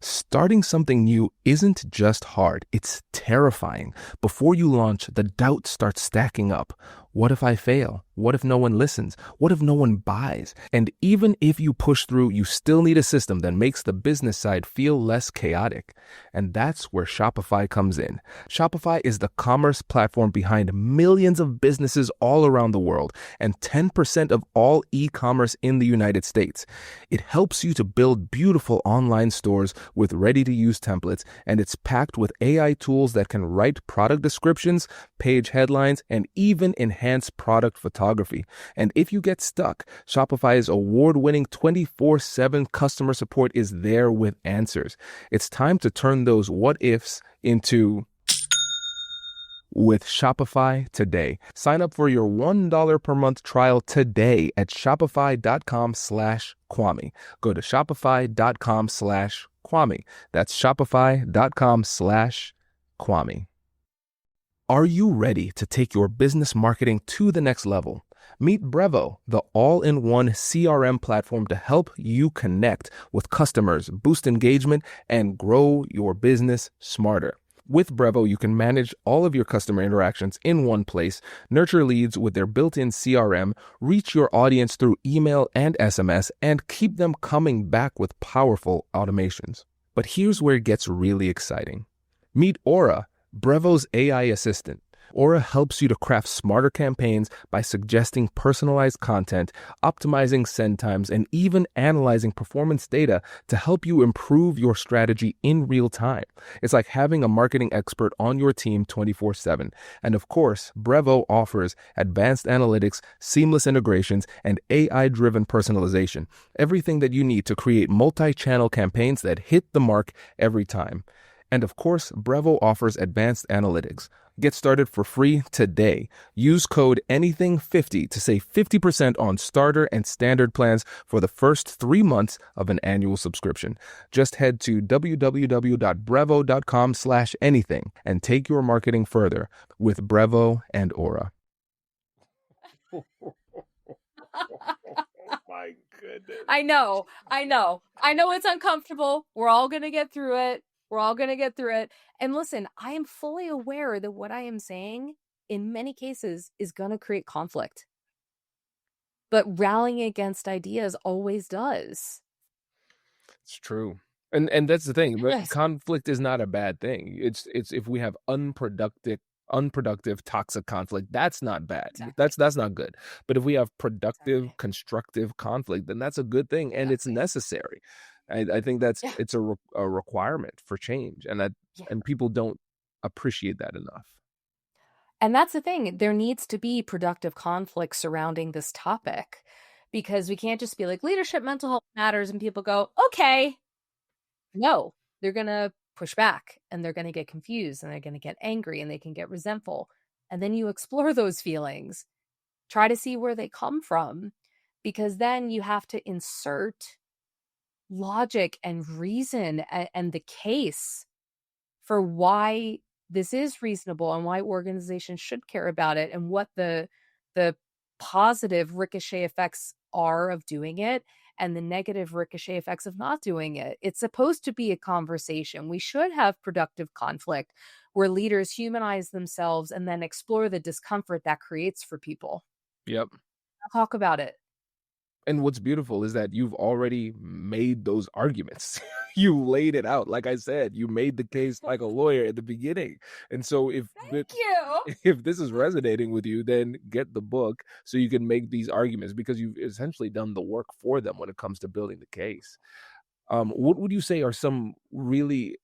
Starting something new isn't just hard, it's terrifying. Before you launch, the doubt starts stacking up. What if I fail? What if no one listens? What if no one buys? And even if you push through, you still need a system that makes the business side feel less chaotic. And that's where Shopify comes in. Shopify is the commerce platform behind millions of businesses all around the world and 10% of all e-commerce in the United States. It helps you to build beautiful online stores with ready-to-use templates, and it's packed with AI tools that can write product descriptions, page headlines, and even enhance product photography. And if you get stuck, Shopify's award-winning 24/7 customer support is there with answers. It's time to turn those what-ifs into with Shopify today. Sign up for your $1 per month trial today at shopify.com/Kwame. Go to shopify.com/Kwame. That's shopify.com/Kwame. Are you ready to take your business marketing to the next level? Meet Brevo, the all-in-one CRM platform to help you connect with customers, boost engagement, and grow your business smarter. With Brevo, you can manage all of your customer interactions in one place, nurture leads with their built-in CRM, reach your audience through email and SMS, and keep them coming back with powerful automations. But here's where it gets really exciting. Meet Aura, Brevo's AI assistant. Aura helps you to craft smarter campaigns by suggesting personalized content, optimizing send times, and even analyzing performance data to help you improve your strategy in real time. It's like having a marketing expert on your team 24/7. And of course, Brevo offers advanced analytics, seamless integrations, and AI-driven personalization. Everything that you need to create multi-channel campaigns that hit the mark every time. And of course, Brevo offers advanced analytics. Get started for free today. Use code ANYTHING50 to save 50% on starter and standard plans for the first 3 months of an annual subscription. Just head to www.brevo.com/anything and take your marketing further with Brevo and Aura. Oh my goodness. I know it's uncomfortable. We're all going to get through it. And listen, I am fully aware that what I am saying in many cases is going to create conflict. But rallying against ideas always does. It's true. And that's the thing, but Yes. conflict is not a bad thing. It's if we have unproductive toxic conflict, that's not bad. Exactly. That's not good. But if we have productive, Exactly. constructive conflict, then that's a good thing, and it's necessary. I think it's a requirement for change, and people don't appreciate that enough. And that's the thing. There needs to be productive conflict surrounding this topic, because we can't just be like, leadership, mental health matters, and people go, okay. No, they're going to push back, and they're going to get confused, and they're going to get angry, and they can get resentful. And then you explore those feelings, try to see where they come from, because then you have to insert logic and reason and the case for why this is reasonable and why organizations should care about it, and what the positive ricochet effects are of doing it and the negative ricochet effects of not doing it. It's supposed to be a conversation. We should have productive conflict where leaders humanize themselves and then explore the discomfort that creates for people. Yep. Talk about it. And what's beautiful is that you've already made those arguments. You laid it out. Like I said, you made the case like a lawyer at the beginning. And so if this is resonating with you, then get the book so you can make these arguments, because you've essentially done the work for them when it comes to building the case. What would you say are some really,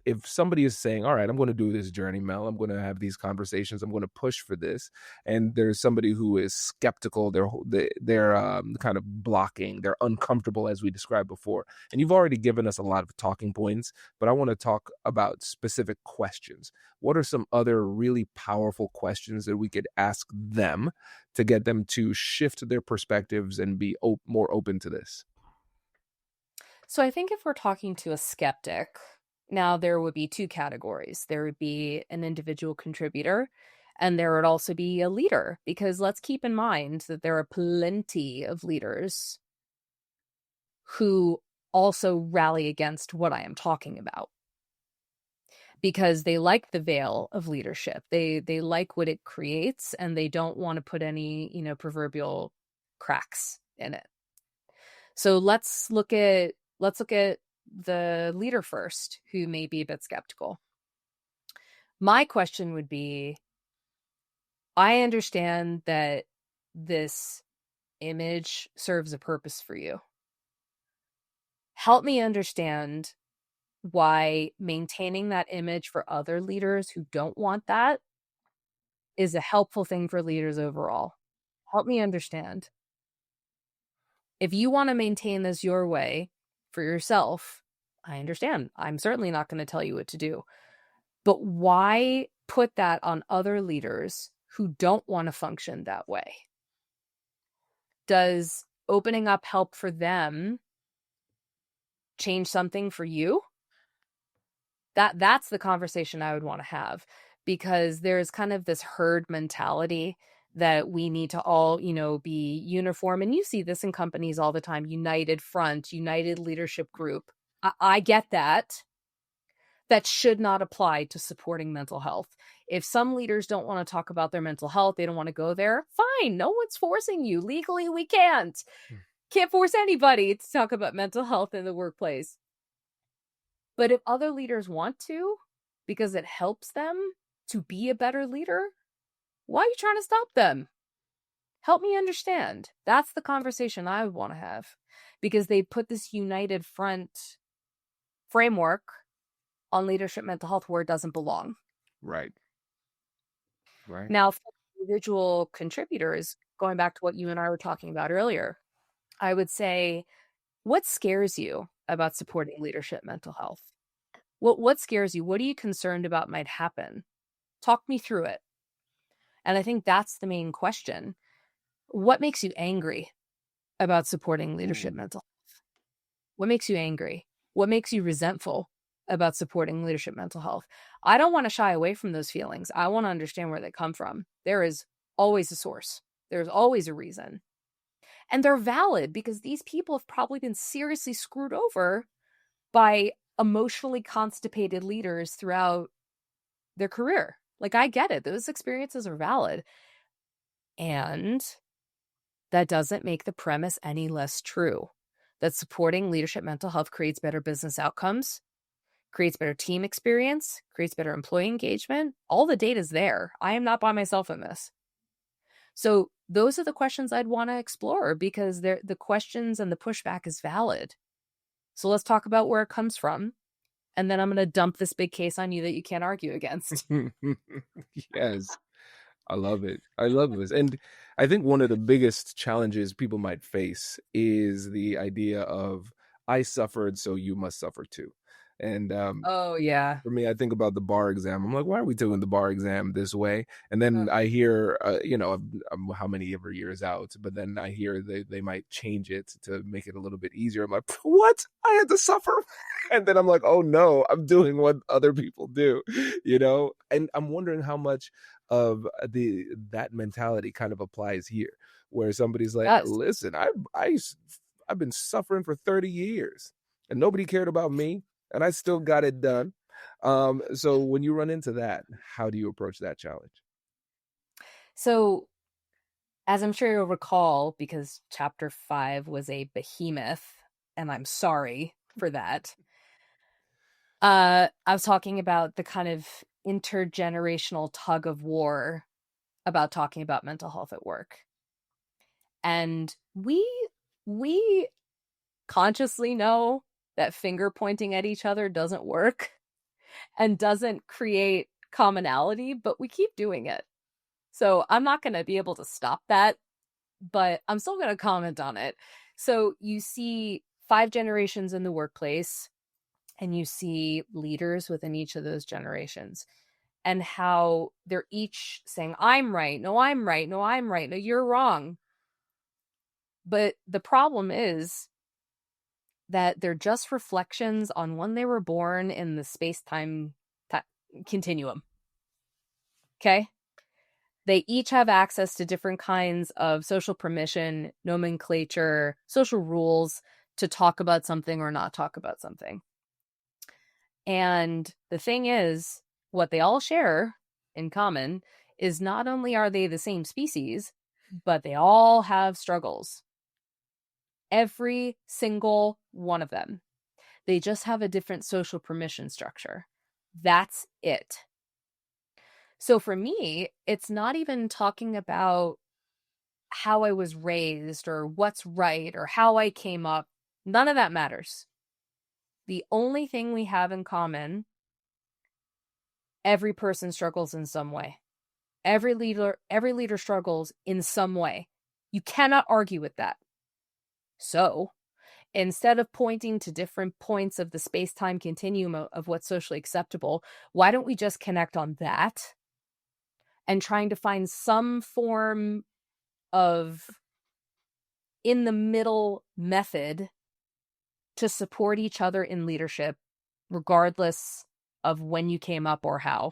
if somebody is saying, all right, I'm going to do this journey, Mel, I'm going to have these conversations, I'm going to push for this, and there's somebody who is skeptical, they're kind of blocking, they're uncomfortable, as we described before, and you've already given us a lot of talking points, but I want to talk about specific questions. What are some other really powerful questions that we could ask them to get them to shift their perspectives and be more open to this? So I think if we're talking to a skeptic, now there would be two categories. There would be an individual contributor, and there would also be a leader, because let's keep in mind that there are plenty of leaders who also rally against what I am talking about, because they like the veil of leadership. They like what it creates, and they don't want to put any, proverbial cracks in it. So let's look at the leader first, who may be a bit skeptical. My question would be, I understand that this image serves a purpose for you. Help me understand why maintaining that image for other leaders who don't want that is a helpful thing for leaders overall. Help me understand. If you want to maintain this your way for yourself, I understand. I'm certainly not going to tell you what to do. But why put that on other leaders who don't want to function that way? Does opening up help for them change something for you? That's the conversation I would want to have, because there's kind of this herd mentality that we need to all, be uniform. And you see this in companies all the time: united front, united leadership group. I get that. That should not apply to supporting mental health. If some leaders don't want to talk about their mental health, they don't want to go there, fine. No one's forcing you. Legally, we can't. Can't force anybody to talk about mental health in the workplace. But if other leaders want to, because it helps them to be a better leader, why are you trying to stop them? Help me understand. That's the conversation I would want to have, because they put this united front framework on leadership mental health where it doesn't belong. Right. Now, for individual contributors, going back to what you and I were talking about earlier, I would say, what scares you about supporting leadership mental health? What scares you? What are you concerned about might happen? Talk me through it. And I think that's the main question. What makes you angry about supporting leadership mental health? What makes you angry? What makes you resentful about supporting leadership mental health? I don't want to shy away from those feelings. I want to understand where they come from. There is always a source. There's always a reason. And they're valid, because these people have probably been seriously screwed over by emotionally constipated leaders throughout their career. Like, I get it. Those experiences are valid. And that doesn't make the premise any less true that supporting leadership mental health creates better business outcomes, creates better team experience, creates better employee engagement. All the data's there. I am not by myself in this. So those are the questions I'd want to explore, because the questions and the pushback is valid. So let's talk about where it comes from. And then I'm going to dump this big case on you that you can't argue against. Yes. I love it. I love this. And I think one of the biggest challenges people might face is the idea of, I suffered, so you must suffer too. And Oh, yeah. for me, I think about the bar exam. I'm like, why are we doing the bar exam this way? And then I hear, I'm how many ever years out, but then I hear they might change it to make it a little bit easier. I'm like, what? I had to suffer? And then I'm like, oh no, I'm doing what other people do, And I'm wondering how much of that mentality kind of applies here, where somebody's like, Yes. listen, I've been suffering for 30 years and nobody cared about me, and I still got it done. So when you run into that, how do you approach that challenge? So, as I'm sure you'll recall, because chapter 5 was a behemoth, and I'm sorry for that, I was talking about the kind of intergenerational tug of war about talking about mental health at work. And we consciously know that finger pointing at each other doesn't work and doesn't create commonality, but we keep doing it. So I'm not going to be able to stop that, but I'm still going to comment on it. So you see 5 generations in the workplace, and you see leaders within each of those generations, and how they're each saying, I'm right. No, I'm right. No, I'm right. No, you're wrong. But the problem is that they're just reflections on when they were born in the space-time continuum. Okay? They each have access to different kinds of social permission, nomenclature, social rules to talk about something or not talk about something. And the thing is, what they all share in common is not only are they the same species, but they all have struggles. Every single one of them. They just have a different social permission structure. That's it. So for me, it's not even talking about how I was raised or what's right or how I came up. None of that matters. The only thing we have in common, every person struggles in some way. Every leader struggles in some way. You cannot argue with that. So, instead of pointing to different points of the space-time continuum of what's socially acceptable, why don't we just connect on that and trying to find some form of in the middle method to support each other in leadership, regardless of when you came up or how.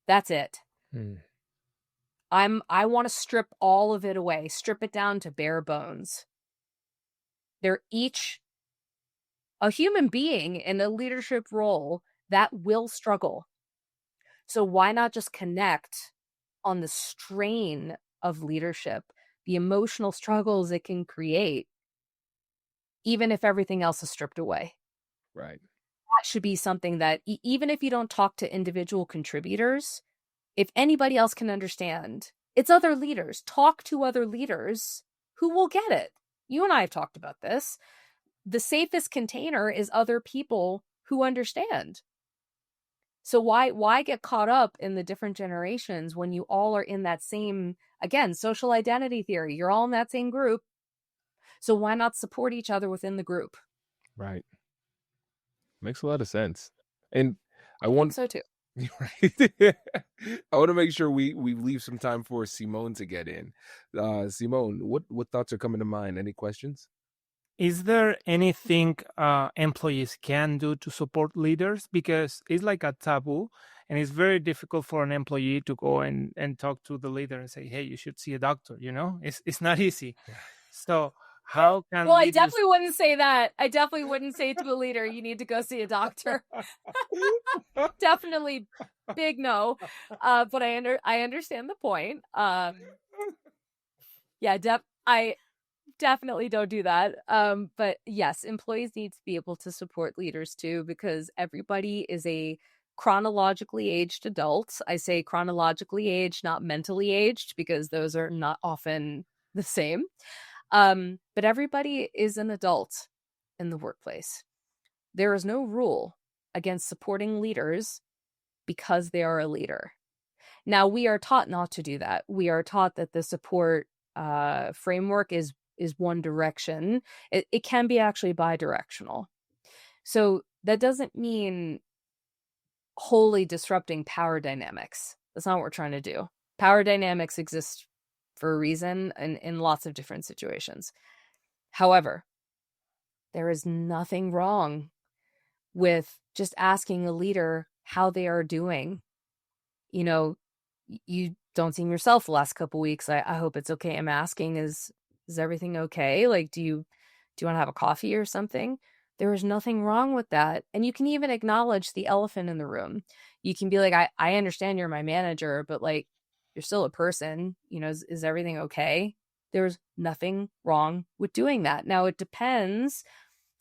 That's it. I want to strip all of it away, strip it down to bare bones. They're each a human being in a leadership role that will struggle. So why not just connect on the strain of leadership, the emotional struggles it can create, even if everything else is stripped away? Right. That should be something that even if you don't talk to individual contributors, if anybody else can understand, it's other leaders. Talk to other leaders who will get it. You and I have talked about this. The safest container is other people who understand. So why get caught up in the different generations when you all are in that same, again, social identity theory? You're all in that same group. So why not support each other within the group? Right. Makes a lot of sense. And I think want so too. right. I want to make sure we leave some time for Simone to get in. Simone, what thoughts are coming to mind? Any questions? Is there anything employees can do to support leaders? Because it's like a taboo, and it's very difficult for an employee to go and talk to the leader and say, hey, you should see a doctor, you know? It's not easy. So how can Well, I leaders... definitely wouldn't say that. I definitely wouldn't say to a leader, you need to go see a doctor. Definitely big no. But I understand the point. Yeah, I definitely don't do that. But yes, employees need to be able to support leaders too, because everybody is a chronologically aged adult. I say chronologically aged, not mentally aged, because those are not often the same. But everybody is an adult in the workplace. There is no rule against supporting leaders because they are a leader. Now, we are taught not to do that. We are taught that the support framework is one direction. It can be actually bi-directional. So that doesn't mean wholly disrupting power dynamics. That's not what we're trying to do. Power dynamics exist for a reason in lots of different situations. However, there is nothing wrong with just asking a leader how they are doing. You know, you don't seem yourself the last couple weeks. I hope it's okay. I'm asking, is everything okay? Like, do you want to have a coffee or something? There is nothing wrong with that. And you can even acknowledge the elephant in the room. You can be like, I understand you're my manager, but like, you're still a person. You know, is everything okay? There's nothing wrong with doing that. Now, it depends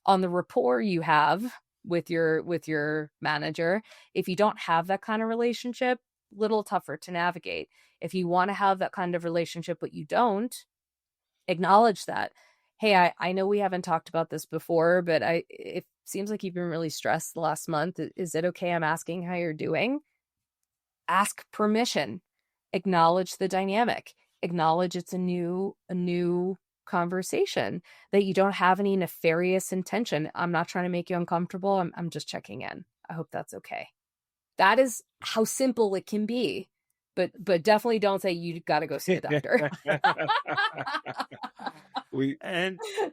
on the rapport you have with your manager. If you don't have that kind of relationship, little tougher to navigate. If you want to have that kind of relationship, but you don't, acknowledge that. Hey, I know we haven't talked about this before, but it seems like you've been really stressed the last month. Is it okay I'm asking how you're doing? Ask permission. Acknowledge the dynamic. Acknowledge it's a new conversation, that you don't have any nefarious intention. I'm not trying to make you uncomfortable. I'm just checking in. I hope that's okay. That is how simple it can be. But definitely don't say you got to go see a doctor.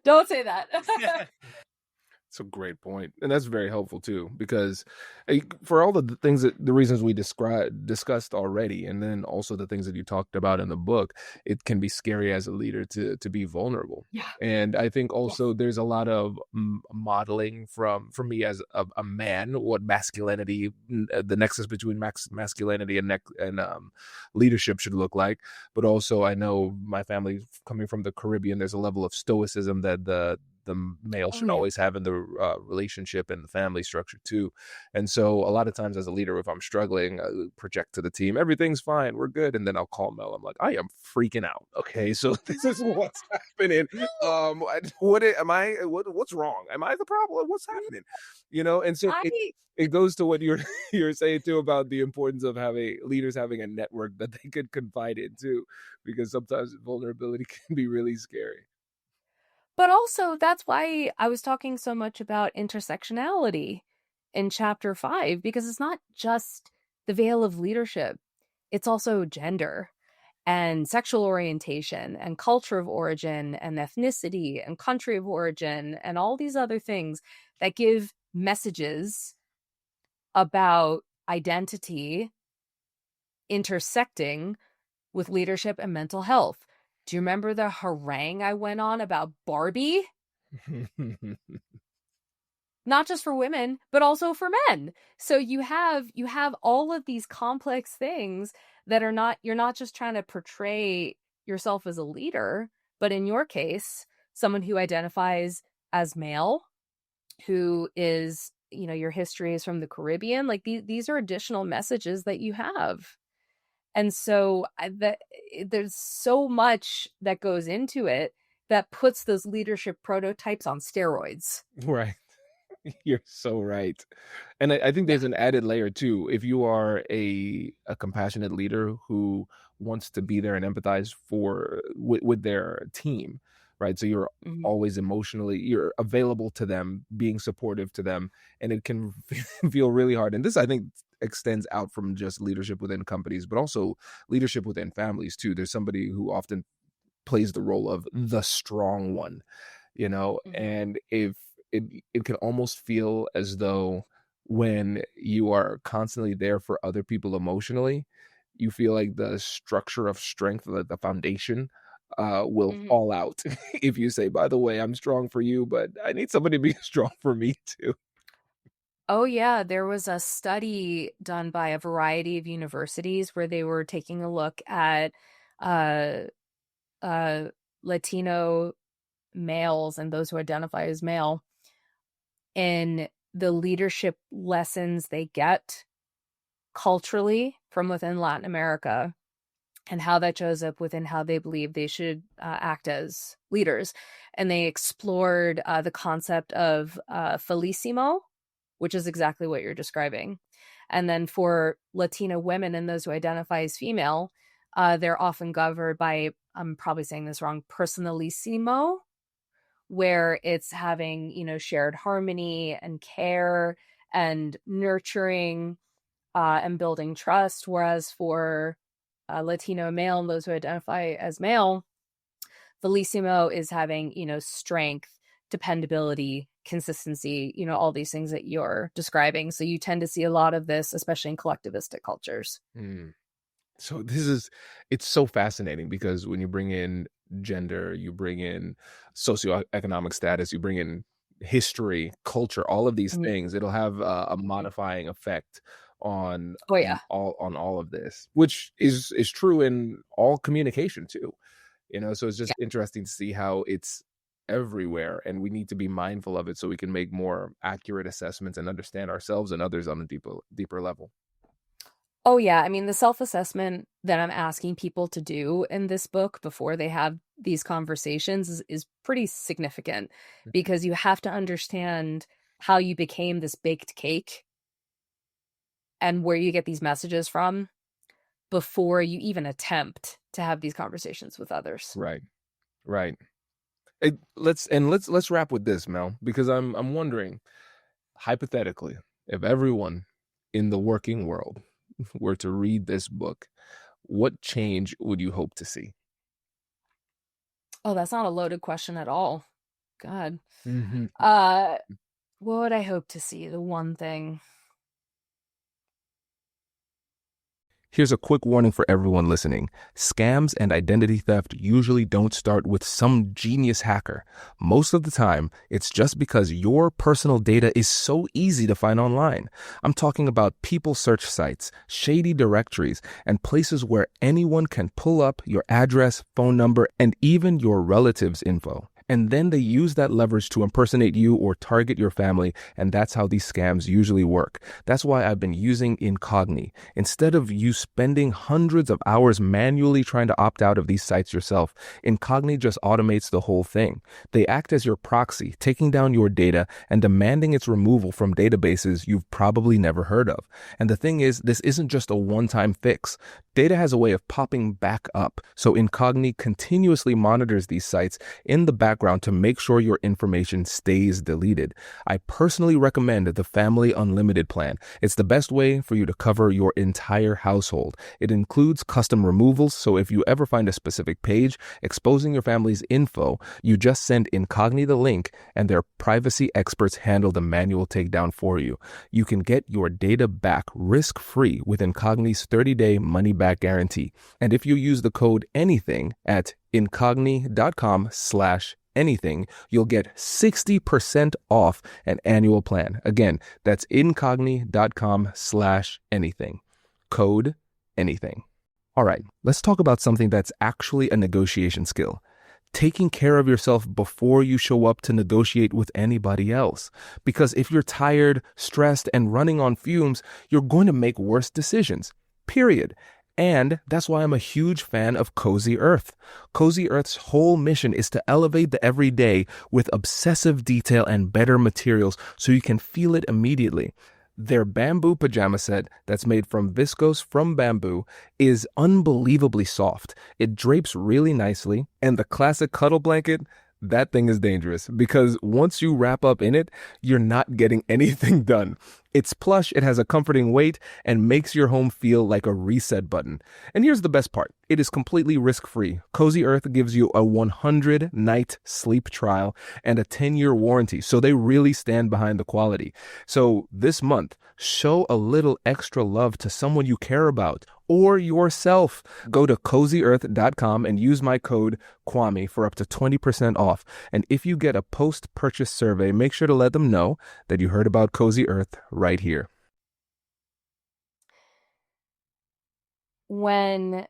Don't say that. It's a great point. And that's very helpful too, because for all the things the reasons we discussed already, and then also the things that you talked about in the book, it can be scary as a leader to be vulnerable. Yeah. And I think also there's a lot of modeling for me as a man, what masculinity, the nexus between masculinity and leadership should look like. But also I know my family coming from the Caribbean, there's a level of stoicism that the the male Oh, should yeah. always have in the relationship and the family structure too. And so a lot of times as a leader, if I'm struggling, I project to the team, everything's fine, we're good. And then I'll call Mel. I'm like, I am freaking out. Okay, so this is what's happening. What's wrong? Am I the problem? What's happening? And so I it goes to what you're saying too about the importance of having leaders having a network that they could confide in too, because sometimes vulnerability can be really scary. But also, that's why I was talking so much about intersectionality in chapter 5, because it's not just the veil of leadership, it's also gender and sexual orientation and culture of origin and ethnicity and country of origin and all these other things that give messages about identity intersecting with leadership and mental health. Do you remember the harangue I went on about Barbie? Not just for women, but also for men. So you have all of these complex things that are not, you're not just trying to portray yourself as a leader, but in your case, someone who identifies as male, who is, your history is from the Caribbean. Like these are additional messages that you have. And so there's so much that goes into it that puts those leadership prototypes on steroids. Right. You're so right. And I think there's an added layer too. If you are a compassionate leader who wants to be there and empathize with their team, right? So you're Mhm. always you're available to them, being supportive to them, and it can feel really hard. And this, I think, extends out from just leadership within companies, but also leadership within families too. There's somebody who often plays the role of the strong one, and if it can almost feel as though when you are constantly there for other people emotionally, you feel like the structure of strength, the foundation, will Mhm. fall out if you say, by the way, I'm strong for you, but I need somebody to be strong for me too. Oh, yeah. There was a study done by a variety of universities where they were taking a look at uh, Latino males and those who identify as male in the leadership lessons they get culturally from within Latin America and how that shows up within how they believe they should act as leaders. And they explored the concept of Felicimo, which is exactly what you're describing. And then for Latino women and those who identify as female, they're often governed by, I'm probably saying this wrong, personalissimo, where it's having, shared harmony and care and nurturing and building trust. Whereas for Latino male and those who identify as male, Felicimo is having, strength, dependability, consistency, all these things that you're describing. So you tend to see a lot of this, especially in collectivistic cultures. Mm. So it's so fascinating because when you bring in gender, you bring in socioeconomic status, you bring in history, culture, all of these Mhm. things, it'll have a modifying effect on Oh, yeah. all of this, which is true in all communication too. So it's just interesting to see how it's everywhere, and we need to be mindful of it so we can make more accurate assessments and understand ourselves and others on a deeper level. Oh, yeah. I mean, the self-assessment that I'm asking people to do in this book before they have these conversations is pretty significant because you have to understand how you became this baked cake and where you get these messages from before you even attempt to have these conversations with others. Right. Right. Let's wrap with this, Mel, because I'm wondering, hypothetically, if everyone in the working world were to read this book, what change would you hope to see? Oh, that's not a loaded question at all. God. Mhm. Uh, what would I hope to see? The one thing. Here's a quick warning for everyone listening. Scams and identity theft usually don't start with some genius hacker. Most of the time, it's just because your personal data is so easy to find online. I'm talking about people search sites, shady directories, and places where anyone can pull up your address, phone number, and even your relatives' info. And then they use that leverage to impersonate you or target your family, and that's how these scams usually work. That's why I've been using Incogni. Instead of you spending hundreds of hours manually trying to opt out of these sites yourself, Incogni just automates the whole thing. They act as your proxy, taking down your data and demanding its removal from databases you've probably never heard of. And the thing is, this isn't just a one-time fix. Data has a way of popping back up, so Incogni continuously monitors these sites in the background to make sure your information stays deleted. I personally recommend the Family Unlimited plan. It's the best way for you to cover your entire household. It includes custom removals, so if you ever find a specific page exposing your family's info, you just send Incogni the link and their privacy experts handle the manual takedown for you. You can get your data back risk-free with Incogni's 30-day money-back guarantee. And if you use the code ANYTHING at incogni.com/anything, you'll get 60% off an annual plan. Again, that's incogni.com/anything. Code ANYTHING. All right, let's talk about something that's actually a negotiation skill. Taking care of yourself before you show up to negotiate with anybody else. Because if you're tired, stressed, and running on fumes, you're going to make worse decisions. Period. And that's why I'm a huge fan of Cozy Earth. Cozy Earth's whole mission is to elevate the everyday with obsessive detail and better materials so you can feel it immediately. Their bamboo pajama set that's made from viscose from bamboo is unbelievably soft. It drapes really nicely, and the classic cuddle blanket, that thing is dangerous because once you wrap up in it, you're not getting anything done. It's plush, it has a comforting weight, and makes your home feel like a reset button. And here's the best part. It is completely risk-free. Cozy Earth gives you a 100-night sleep trial and a 10-year warranty, so they really stand behind the quality. So this month, show a little extra love to someone you care about or yourself. Go to CozyEarth.com and use my code Kwame for up to 20% off. And if you get a post-purchase survey, make sure to let them know that you heard about Cozy Earth right here. When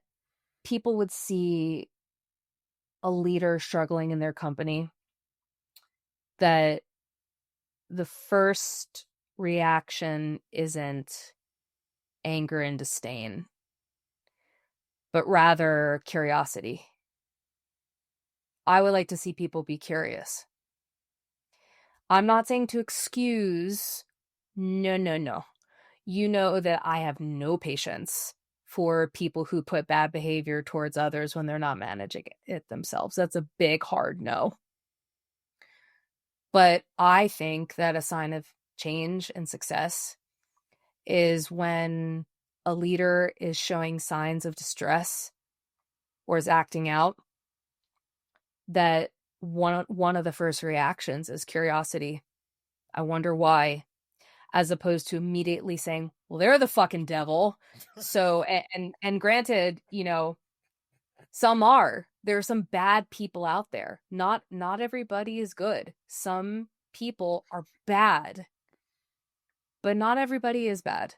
people would see a leader struggling in their company, that the first reaction isn't anger and disdain, but rather curiosity. I would like to see people be curious. I'm not saying to excuse. No. You know that I have no patience for people who put bad behavior towards others when they're not managing it themselves. That's a big, hard no. But I think that a sign of change and success is when a leader is showing signs of distress or is acting out, that one of the first reactions is curiosity. I wonder why, as opposed to immediately saying, well, they're the fucking devil. So, and granted, you know, there are some bad people out there. Not everybody is good. Some people are bad, but not everybody is bad.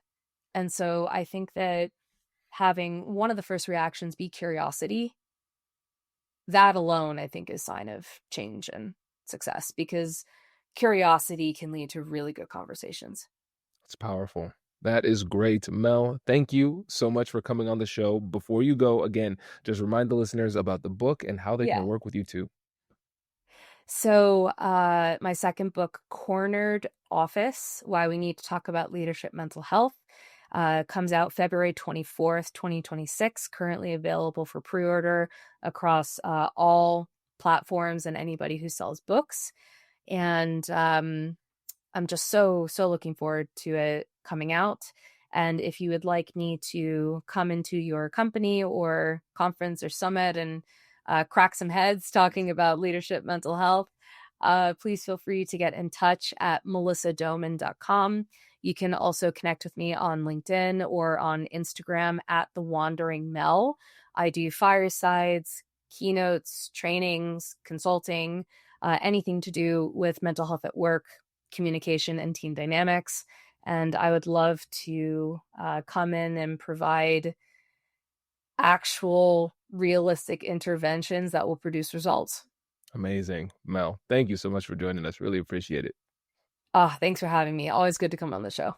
And so I think that having one of the first reactions be curiosity, that alone, I think, is a sign of change and success, because curiosity can lead to really good conversations. It's powerful. That is great. Mel, thank you so much for coming on the show. Before you go, again, just remind the listeners about the book and how they can work with you too. So my second book, Cornered Office, Why We Need to Talk About Leadership Mental Health, comes out February 24th, 2026, currently available for pre-order across all platforms and anybody who sells books. And I'm just so looking forward to it coming out. And if you would like me to come into your company or conference or summit and crack some heads talking about leadership mental health, please feel free to get in touch at melissadoman.com. You can also connect with me on LinkedIn or on Instagram at The Wandering Mel. I do firesides, keynotes, trainings, consulting, anything to do with mental health at work, communication, and team dynamics. And I would love to come in and provide actual realistic interventions that will produce results. Amazing. Mel, thank you so much for joining us. Really appreciate it. Thanks for having me. Always good to come on the show.